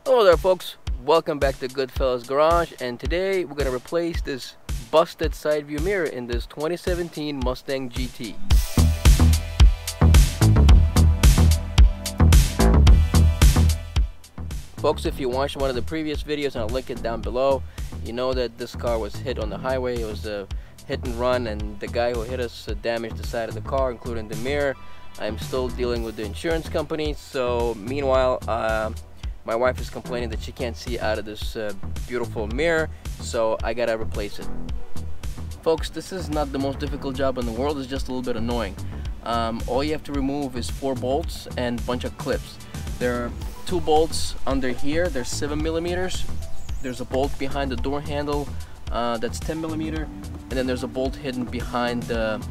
Hello there folks, welcome back to Goodfellas Garage, and today we're going to replace this busted side view mirror in this 2017 Mustang GT. Folks, if you watched one of the previous videos, and I'll link it down below, you know that this car was hit on the highway. It was a hit and run, and the guy who hit us damaged the side of the car, including the mirror. I'm still dealing with the insurance company, so meanwhile my wife is complaining that she can't see out of this beautiful mirror, so I gotta replace it. Folks, this is not the most difficult job in the world, it's just a little bit annoying. All you have to remove is 4 bolts and a bunch of clips. There are 2 bolts under here, they're 7mm. There's a bolt behind the door handle that's 10mm, and then there's a bolt hidden behind the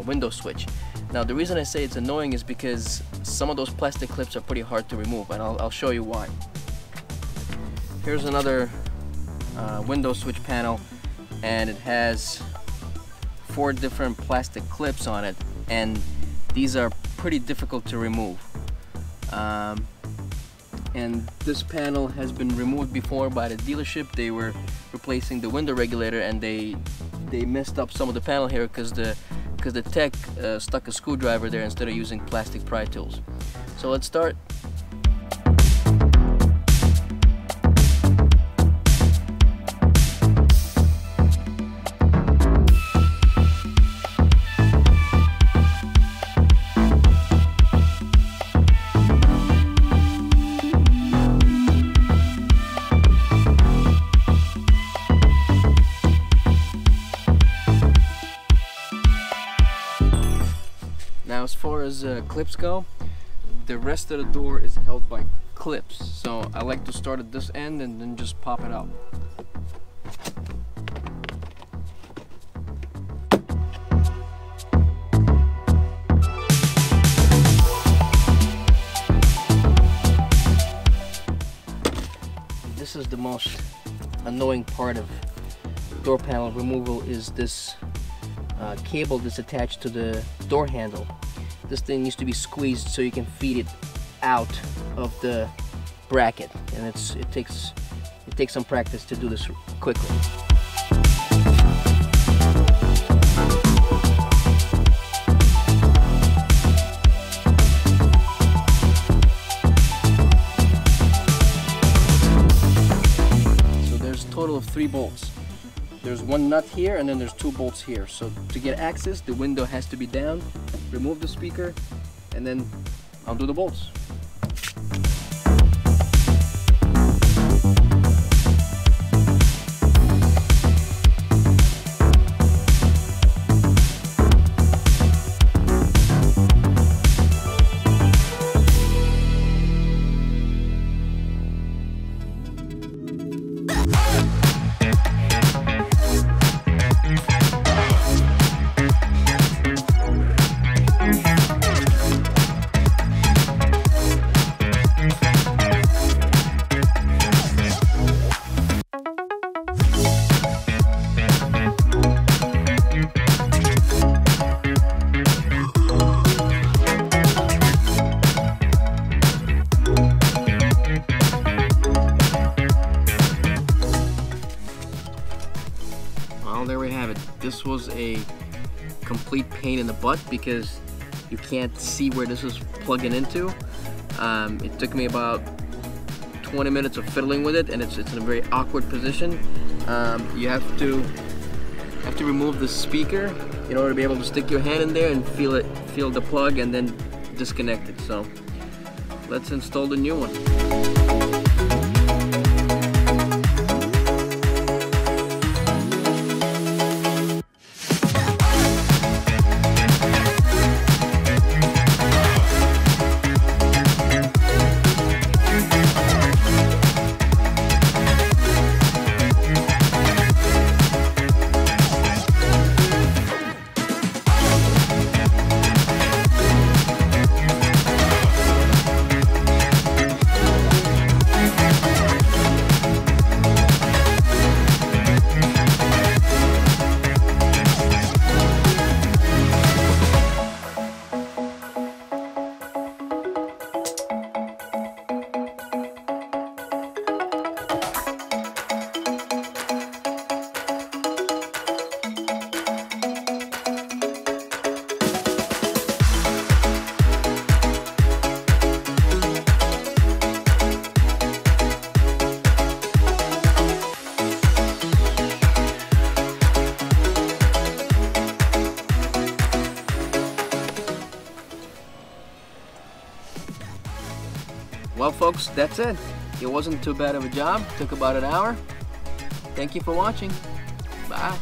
window switch. Now the reason I say it's annoying is because some of those plastic clips are pretty hard to remove, and I'll show you why. Here's another window switch panel, and it has 4 different plastic clips on it, and these are pretty difficult to remove. And this panel has been removed before by the dealership. They were replacing the window regulator, and they messed up some of the panel here because the tech stuck a screwdriver there instead of using plastic pry tools. So let's start. Now as far as clips go, the rest of the door is held by clips, so I like to start at this end and then just pop it out. This is the most annoying part of door panel removal, is this cable that's attached to the door handle. This thing needs to be squeezed so you can feed it out of the bracket, and it takes some practice to do this quickly. So there's a total of 3 bolts. There's 1 nut here, and then there's 2 bolts here. So to get access, the window has to be down. Remove the speaker, and then undo the bolts. Well, there we have it. This was a complete pain in the butt because you can't see where this is plugging into. It took me about 20 minutes of fiddling with it, and it's in a very awkward position. You have to remove the speaker in order to be able to stick your hand in there and feel the plug, and then disconnect it. So let's install the new one. Well, folks, that's it. It wasn't too bad of a job. Took about an hour. Thank you for watching. Bye.